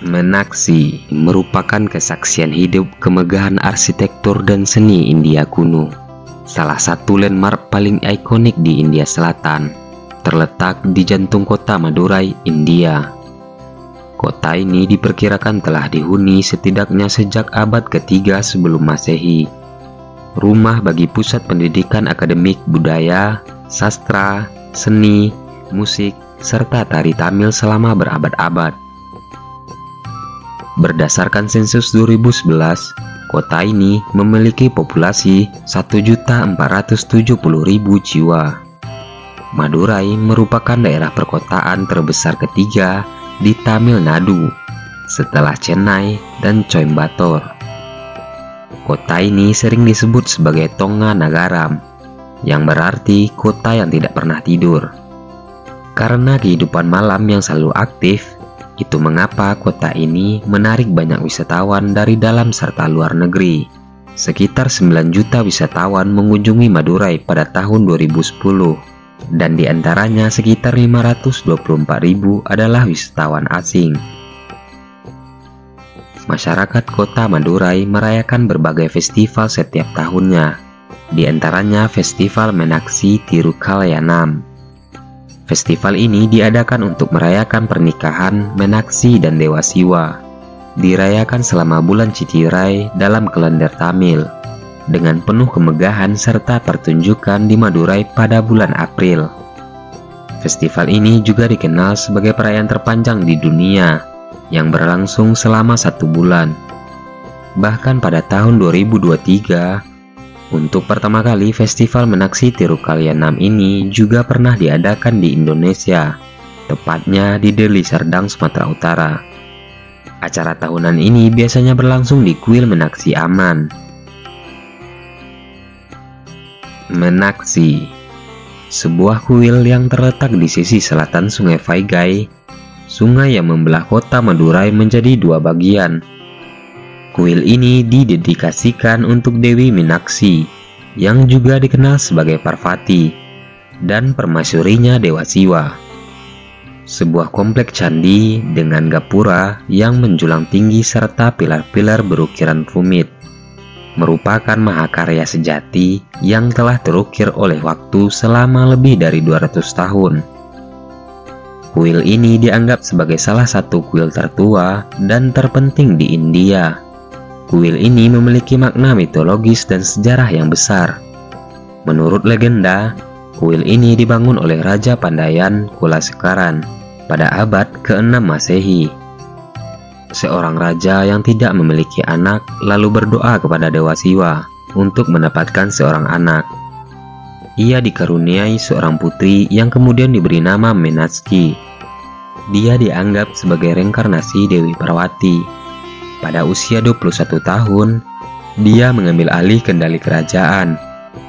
Meenaksi merupakan kesaksian hidup kemegahan arsitektur dan seni India kuno. Salah satu landmark paling ikonik di India Selatan, terletak di jantung kota Madurai, India. Kota ini diperkirakan telah dihuni setidaknya sejak abad ketiga sebelum Masehi. Rumah bagi pusat pendidikan akademik budaya, sastra, seni, musik, serta tari Tamil selama berabad-abad. Berdasarkan sensus 2011, kota ini memiliki populasi 1.470.000 jiwa. Madurai merupakan daerah perkotaan terbesar ketiga di Tamil Nadu setelah Chennai dan Coimbatore. Kota ini sering disebut sebagai Tonga Nagaram, yang berarti kota yang tidak pernah tidur. Karena kehidupan malam yang selalu aktif, itu mengapa kota ini menarik banyak wisatawan dari dalam serta luar negeri. Sekitar 9 juta wisatawan mengunjungi Madurai pada tahun 2010, dan diantaranya sekitar 524.000 adalah wisatawan asing. Masyarakat kota Madurai merayakan berbagai festival setiap tahunnya, di antaranya Festival Meenakshi Tirukalayanam. Festival ini diadakan untuk merayakan pernikahan Meenakshi dan Dewa Siwa. Dirayakan selama bulan Citirai dalam kalender Tamil, dengan penuh kemegahan serta pertunjukan di Madurai pada bulan April. Festival ini juga dikenal sebagai perayaan terpanjang di dunia, yang berlangsung selama 1 bulan. Bahkan pada tahun 2023, untuk pertama kali Festival Meenakshi Tirukalayanam ini juga pernah diadakan di Indonesia, tepatnya di Deli Serdang, Sumatera Utara. Acara tahunan ini biasanya berlangsung di Kuil Meenakshi Aman. Meenakshi, sebuah kuil yang terletak di sisi selatan Sungai Vaigai, sungai yang membelah kota Madurai menjadi 2 bagian. Kuil ini didedikasikan untuk Dewi Meenakshi, yang juga dikenal sebagai Parvati, dan permaisurinya Dewa Siwa. Sebuah komplek candi dengan gapura yang menjulang tinggi serta pilar-pilar berukiran rumit, merupakan mahakarya sejati yang telah terukir oleh waktu selama lebih dari 200 tahun. Kuil ini dianggap sebagai salah satu kuil tertua dan terpenting di India. Kuil ini memiliki makna mitologis dan sejarah yang besar. Menurut legenda, kuil ini dibangun oleh Raja Pandayan Kulasekaran pada abad ke-6 Masehi. Seorang raja yang tidak memiliki anak lalu berdoa kepada Dewa Siwa untuk mendapatkan seorang anak. Ia dikaruniai seorang putri yang kemudian diberi nama Meenakshi. Dia dianggap sebagai reinkarnasi Dewi Parvati. Pada usia 21 tahun, dia mengambil alih kendali kerajaan,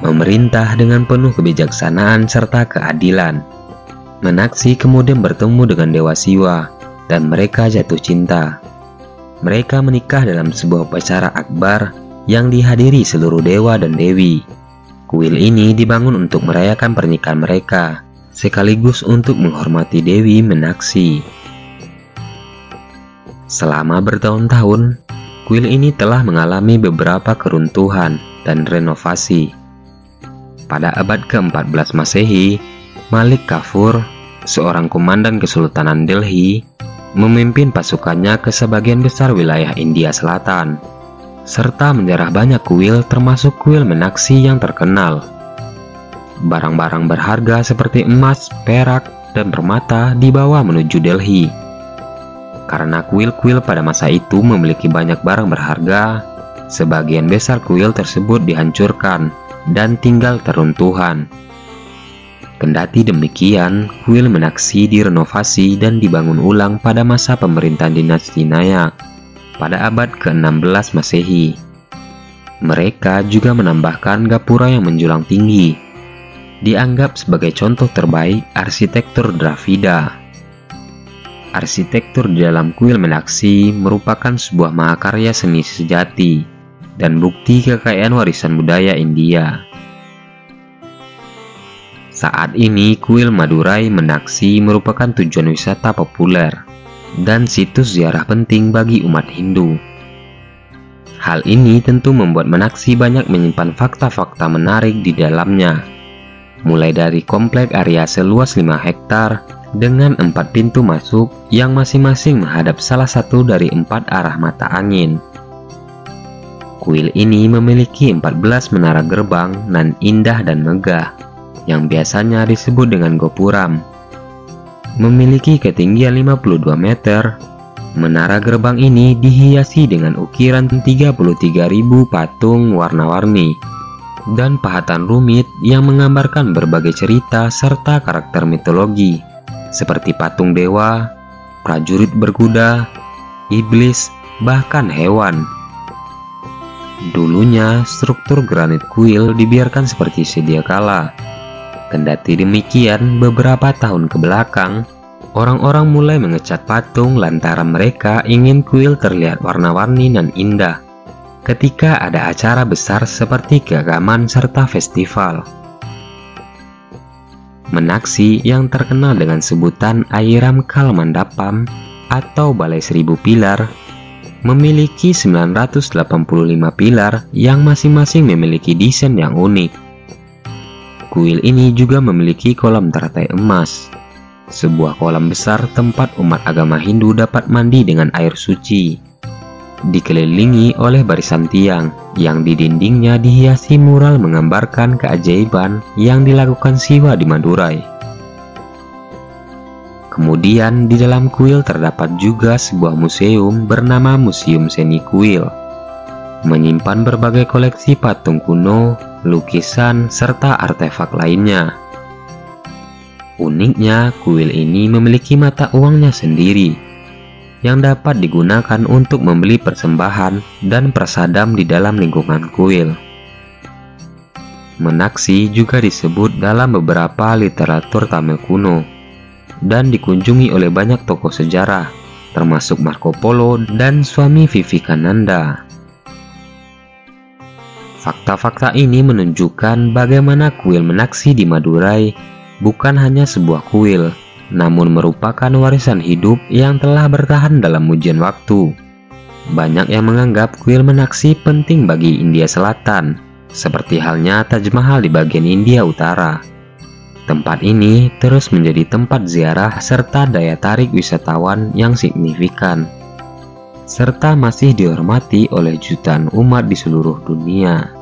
memerintah dengan penuh kebijaksanaan serta keadilan. Meenakshi kemudian bertemu dengan Dewa Siwa, dan mereka jatuh cinta. Mereka menikah dalam sebuah upacara akbar yang dihadiri seluruh dewa dan dewi. Kuil ini dibangun untuk merayakan pernikahan mereka, sekaligus untuk menghormati Dewi Meenakshi. Selama bertahun-tahun, kuil ini telah mengalami beberapa keruntuhan dan renovasi. Pada abad ke-14 Masehi, Malik Kafur, seorang komandan Kesultanan Delhi, memimpin pasukannya ke sebagian besar wilayah India Selatan, serta menjarah banyak kuil termasuk kuil Meenakshi yang terkenal. Barang-barang berharga seperti emas, perak, dan permata dibawa menuju Delhi. Karena kuil-kuil pada masa itu memiliki banyak barang berharga, sebagian besar kuil tersebut dihancurkan dan tinggal teruntuhan. Kendati demikian, kuil Meenakshi direnovasi dan dibangun ulang pada masa pemerintahan dinasti Nayak pada abad ke-16 Masehi. Mereka juga menambahkan gapura yang menjulang tinggi, dianggap sebagai contoh terbaik arsitektur Dravida. Arsitektur di dalam kuil Meenakshi merupakan sebuah mahakarya seni sejati dan bukti kekayaan warisan budaya India. Saat ini, kuil Madurai Meenakshi merupakan tujuan wisata populer dan situs ziarah penting bagi umat Hindu. Hal ini tentu membuat Meenakshi banyak menyimpan fakta-fakta menarik di dalamnya, mulai dari komplek area seluas 5 hektar dengan 4 pintu masuk yang masing-masing menghadap salah satu dari 4 arah mata angin. Kuil ini memiliki 14 menara gerbang nan indah dan megah, yang biasanya disebut dengan gopuram. Memiliki ketinggian 52 meter, menara gerbang ini dihiasi dengan ukiran 33.000 patung warna-warni dan pahatan rumit yang menggambarkan berbagai cerita serta karakter mitologi, seperti patung dewa, prajurit berkuda, iblis, bahkan hewan. Dulunya, struktur granit kuil dibiarkan seperti sedia kala. Kendati demikian, beberapa tahun ke belakang, orang-orang mulai mengecat patung lantaran mereka ingin kuil terlihat warna-warni dan indah ketika ada acara besar seperti keagamaan serta festival. Meenakshi yang terkenal dengan sebutan Airam Kal Mandapam atau Balai Seribu Pilar memiliki 985 pilar yang masing-masing memiliki desain yang unik. Kuil ini juga memiliki kolam teratai emas, sebuah kolam besar tempat umat agama Hindu dapat mandi dengan air suci, dikelilingi oleh barisan tiang yang di dindingnya dihiasi mural menggambarkan keajaiban yang dilakukan Siwa di Madurai. Kemudian di dalam kuil terdapat juga sebuah museum bernama Museum Seni Kuil, menyimpan berbagai koleksi patung kuno, lukisan, serta artefak lainnya. Uniknya, kuil ini memiliki mata uangnya sendiri, yang dapat digunakan untuk membeli persembahan dan prasadam di dalam lingkungan kuil. Meenakshi juga disebut dalam beberapa literatur Tamil kuno, dan dikunjungi oleh banyak tokoh sejarah, termasuk Marco Polo dan Swami Vivekananda. Fakta-fakta ini menunjukkan bagaimana kuil Meenakshi di Madurai bukan hanya sebuah kuil, namun merupakan warisan hidup yang telah bertahan dalam ujian waktu. Banyak yang menganggap kuil Meenakshi penting bagi India Selatan, seperti halnya Taj Mahal di bagian India Utara. Tempat ini terus menjadi tempat ziarah serta daya tarik wisatawan yang signifikan, serta masih dihormati oleh jutaan umat di seluruh dunia.